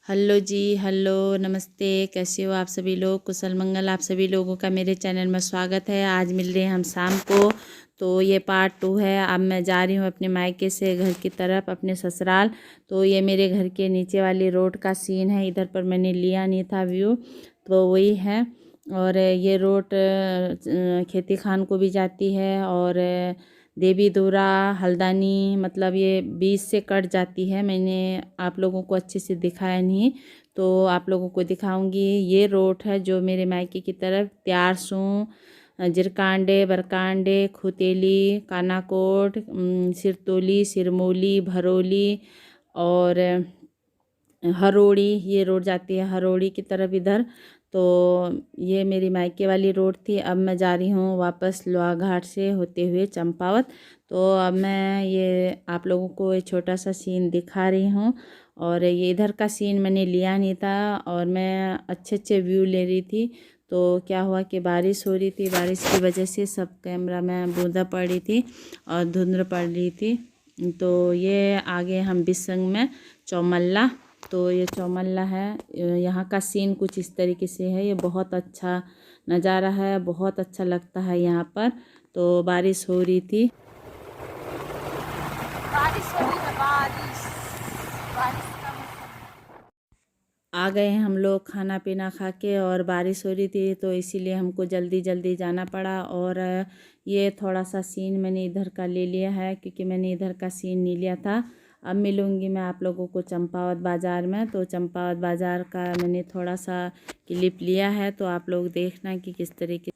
Hello जी, hello, नमस्ते। कैसे हो आप सभी लोग? कुशल मंगल। आप सभी लोगों का मेरे चैनल में स्वागत है। आज मिल रहे हैं हम शाम को। तो ये पार्ट 2 है। अब मैं जा रही हूँ अपने मायके से घर की तरफ, अपने ससुराल। तो ये मेरे घर के नीचे वाली रोड का सीन है। इधर पर मैंने लिया नहीं था व्यू, तो वही है। और ये रोड खेती खान को भी जाती है और देवी दूरा हल्दानी, मतलब ये बीच से कट जाती है। मैंने आप लोगों को अच्छे से दिखाया नहीं, तो आप लोगों को दिखाऊंगी। ये रोड है जो मेरे मायके की तरफ त्यारसूं, जिरकांडे, बरकांडे, खुतेली, कानाकोट, सिरतोली, सिरमौली, भरोली और हरोड़ी, ये रोड जाती है हरोड़ी की तरफ इधर। तो ये मेरी मायके वाली रोड थी। अब मैं जा रही हूँ वापस लोहा घाट से होते हुए चंपावत। तो अब मैं ये आप लोगों को एक छोटा सा सीन दिखा रही हूँ। और ये इधर का सीन मैंने लिया नहीं था और मैं अच्छे अच्छे व्यू ले रही थी। तो क्या हुआ कि बारिश हो रही थी, बारिश की वजह से सब कैमरा में बूंदा पड़ रही थी और धुंध पड़ रही थी। तो ये आगे हम बिसंग में चौमल्ला। तो ये चौमल्ला है। यहाँ का सीन कुछ इस तरीके से है। ये बहुत अच्छा नज़ारा है, बहुत अच्छा लगता है यहाँ पर। तो बारिश हो रही थी, बारिश हो रही है, बारिश बारिश का आ गए हैं हम लोग खाना पीना खा के। और बारिश हो रही थी तो इसीलिए हमको जल्दी जल्दी जाना पड़ा। और ये थोड़ा सा सीन मैंने इधर का ले लिया है क्योंकि मैंने इधर का सीन नहीं लिया था। अब मिलूँगी मैं आप लोगों को चंपावत बाज़ार में। तो चंपावत बाज़ार का मैंने थोड़ा सा क्लिप लिया है, तो आप लोग देखना कि किस तरीके।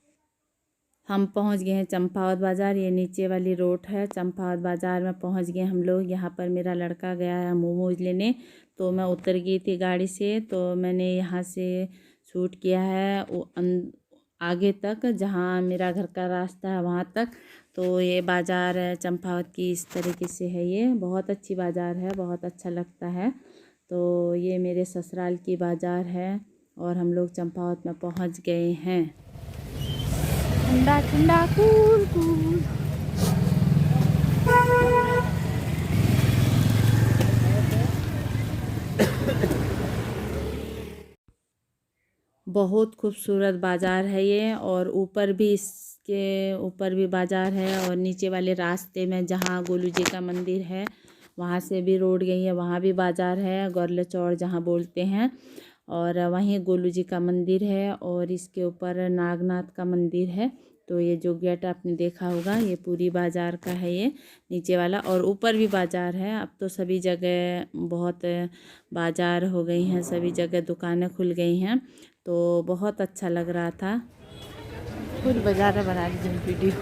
हम पहुंच गए हैं चंपावत बाज़ार। ये नीचे वाली रोड है। चंपावत बाज़ार में पहुंच गए हम लोग। यहाँ पर मेरा लड़का गया है मोमोज लेने, तो मैं उतर गई थी गाड़ी से। तो मैंने यहाँ से शूट किया है वो आगे तक, जहाँ मेरा घर का रास्ता है वहाँ तक। तो ये बाज़ार है चंपावत की, इस तरीके से है। ये बहुत अच्छी बाज़ार है, बहुत अच्छा लगता है। तो ये मेरे ससुराल की बाज़ार है और हम लोग चंपावत में पहुँच गए हैं। ठंडा ठंडा कूल कूल। बहुत खूबसूरत बाज़ार है ये। और ऊपर भी, इसके ऊपर भी बाज़ार है और नीचे वाले रास्ते में जहाँ गोलू जी का मंदिर है वहाँ से भी रोड गई है, वहाँ भी बाज़ार है, गौरले चौड़ जहाँ बोलते हैं। और वहीं गोलू जी का मंदिर है और इसके ऊपर नागनाथ का मंदिर है। तो ये जो गेट आपने देखा होगा ये पूरी बाज़ार का है, ये नीचे वाला। और ऊपर भी बाज़ार है। अब तो सभी जगह बहुत बाज़ार हो गई हैं, सभी जगह दुकानें खुल गई हैं। तो बहुत अच्छा लग रहा था। फुल बाज़ार बना लीजिए वीडियो।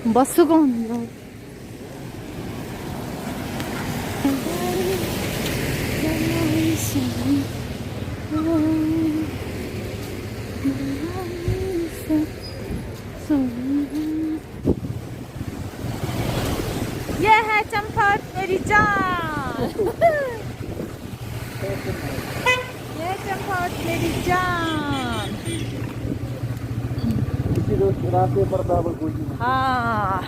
बस कौन ये है चंपावत मेरी जान। ये चंपावत मेरी जान। रास्ते पर था वो गोलजू। हाँ,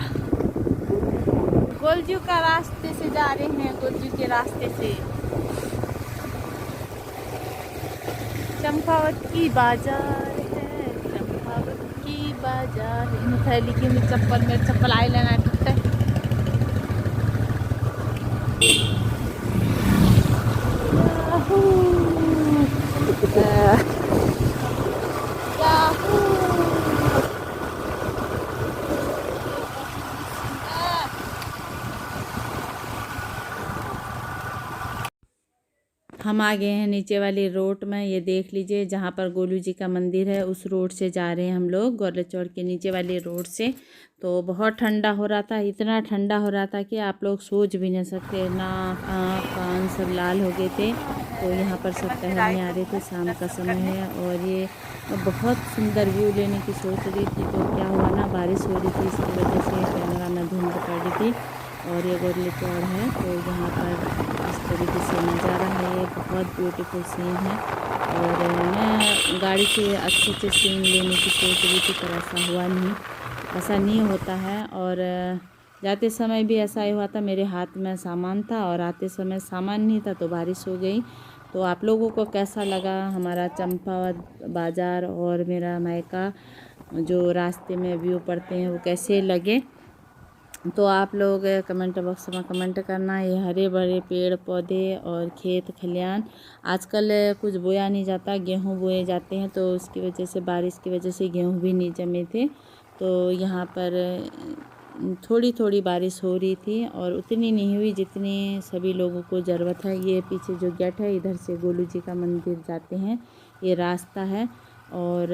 गोलजू का रास्ते से जा रहे हैं, गोलजू के रास्ते से। चंपावत की बाजार है, चंपावत की बाजार है। थैली की चप्पल, मेरे चप्पल आई लेना टूटे। Yahoo, Yahoo. हम आ गए हैं नीचे वाली रोड में। ये देख लीजिए जहाँ पर गोलू जी का मंदिर है, उस रोड से जा रहे हैं हम लोग, गौरले चौड़ के नीचे वाली रोड से। तो बहुत ठंडा हो रहा था, इतना ठंडा हो रहा था कि आप लोग सोच भी नहीं सकते। नाक आँख कान सब लाल हो गए थे। तो यहाँ पर सब टहलने आ रहे थे, शाम का समय है। और ये बहुत सुंदर व्यू लेने की सोच रही थी, तो क्या हुआ ना, बारिश हो रही थी, इसकी वजह से कैमरा में धुंध पड़ रही थी। और ये गौरले चौड़ है, तो यहाँ पर इस तरीके से नज़ारा है। ये बहुत ब्यूटीफुल सीन है। और मैं गाड़ी से अच्छे सीन लेने की सोच रही थी, पर ऐसा हुआ नहीं, ऐसा नहीं होता है। और जाते समय भी ऐसा ही हुआ था, मेरे हाथ में सामान था और आते समय सामान नहीं था, तो बारिश हो गई। तो आप लोगों को कैसा लगा हमारा चंपावत बाज़ार और मेरा मायका, जो रास्ते में व्यू पड़ते हैं, वो कैसे लगे? तो आप लोग कमेंट बॉक्स में कमेंट करना। ये हरे भरे पेड़ पौधे और खेत खलियान, आजकल कुछ बोया नहीं जाता, गेहूं बोए जाते हैं, तो उसकी वजह से, बारिश की वजह से गेहूं भी नहीं जमे थे। तो यहाँ पर थोड़ी थोड़ी बारिश हो रही थी और उतनी नहीं हुई जितनी सभी लोगों को ज़रूरत है। ये पीछे जो गेट है, इधर से गोलू जी का मंदिर जाते हैं, ये रास्ता है। और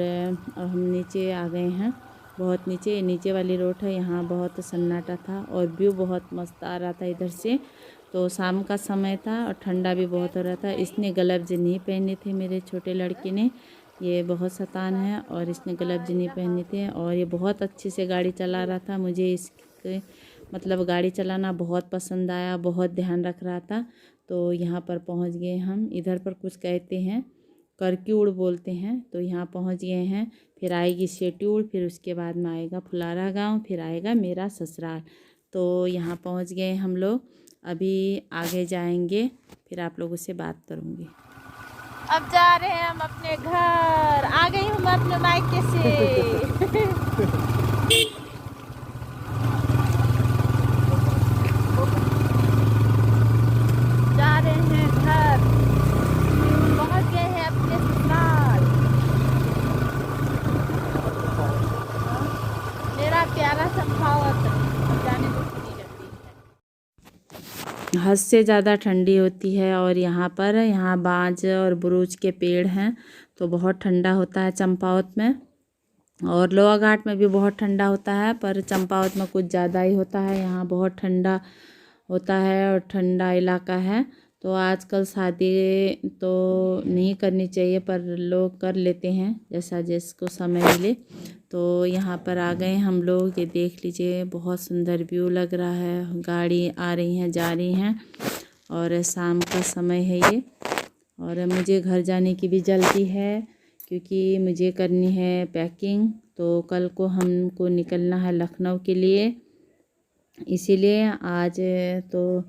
हम नीचे आ गए हैं, बहुत नीचे वाली रोड है। यहाँ बहुत सन्नाटा था और व्यू बहुत मस्त आ रहा था इधर से। तो शाम का समय था और ठंडा भी बहुत हो रहा था। इसने ग्लव्स नहीं पहने थे, मेरे छोटे लड़के ने, ये बहुत शैतान है, और इसने ग्लव्स नहीं पहने थे। और ये बहुत अच्छे से गाड़ी चला रहा था, मुझे इसके मतलब गाड़ी चलाना बहुत पसंद आया, बहुत ध्यान रख रहा था। तो यहाँ पर पहुँच गए हम, इधर पर कुछ कहते हैं करक्यूड़ बोलते हैं। तो यहाँ पहुँच गए हैं, फिर आएगी शेट्यूड़, फिर उसके बाद में आएगा फुलारा गांव, फिर आएगा मेरा ससुराल। तो यहाँ पहुँच गए हम लोग, अभी आगे जाएंगे, फिर आप लोगों से बात करूँगी। अब जा रहे हैं हम अपने घर, आ गई हूँ मैं अपने मायके से। जा रहे हैं घर, पहुँच गए हैं अपने ससुराल। मेरा प्यारा चंपावत, जाने दो कितनी ठंडी है, हद से ज़्यादा ठंडी होती है। और यहाँ बांज और बुरुज के पेड़ हैं, तो बहुत ठंडा होता है चंपावत में। और लोहा घाट में भी बहुत ठंडा होता है, पर चंपावत में कुछ ज़्यादा ही होता है। यहाँ बहुत ठंडा होता है और ठंडा इलाका है। तो आजकल शादी तो नहीं करनी चाहिए, पर लोग कर लेते हैं जैसा जिसको समय मिले। तो यहाँ पर आ गए हम लोग, ये देख लीजिए, बहुत सुंदर व्यू लग रहा है। गाड़ी आ रही हैं, जा रही हैं, और शाम का समय है ये। और मुझे घर जाने की भी जल्दी है, क्योंकि मुझे करनी है पैकिंग। तो कल को हमको निकलना है लखनऊ के लिए, इसीलिए आज तो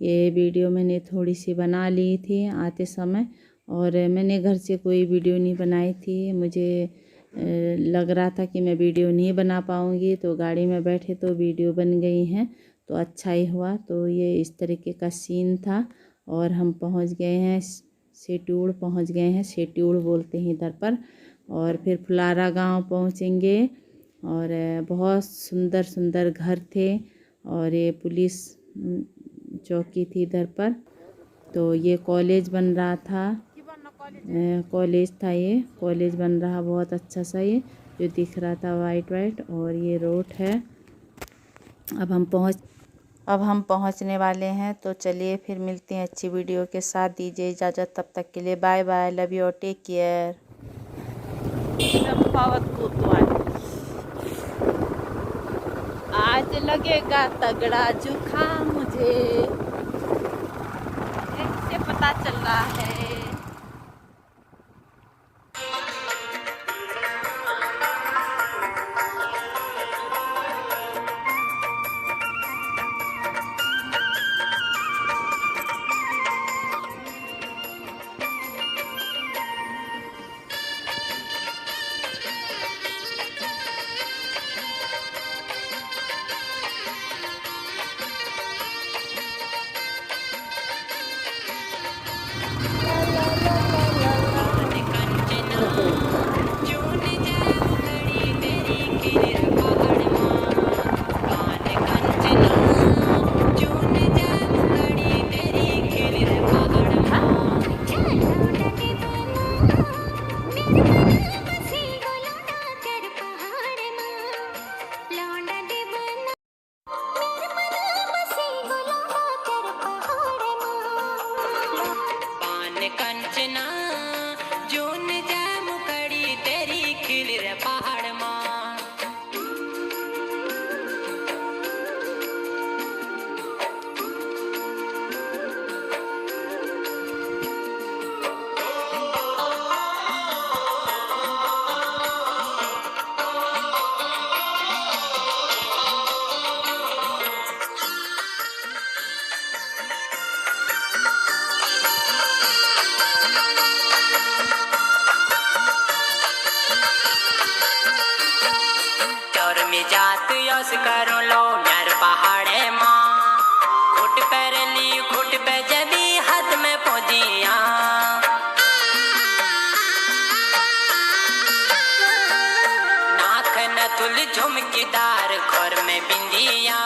ये वीडियो मैंने थोड़ी सी बना ली थी आते समय। और मैंने घर से कोई वीडियो नहीं बनाई थी, मुझे लग रहा था कि मैं वीडियो नहीं बना पाऊँगी, तो गाड़ी में बैठे तो वीडियो बन गई हैं, तो अच्छा ही हुआ। तो ये इस तरीके का सीन था। और हम पहुंच गए हैं शेट्यूड़, पहुंच गए हैं, शेट्यूड़ बोलते हैं इधर पर। और फिर फुलारा गांव पहुंचेंगे। और बहुत सुंदर सुंदर घर थे, और ये पुलिस चौकी थी इधर पर। तो ये कॉलेज बन रहा था, कॉलेज था, ये कॉलेज बन रहा बहुत अच्छा सा, ये जो दिख रहा था वाइट वाइट। और ये रोड है। अब हम पहुंचने वाले हैं, तो चलिए फिर मिलते हैं अच्छी वीडियो के साथ। दीजिए इजाज़त, तब तक के लिए बाय बाय, लव यू और टेक केयर। चंपावत को तो आज लगेगा तगड़ा जुकाम, मुझे इससे पता चल रहा है। क्रॉस करो लो यार पहाड़े माँ खुट पैर ली खुट पे जदी हाथ में पहुंचिया नाक नथुल झुमकीदार खोर में बिंदिया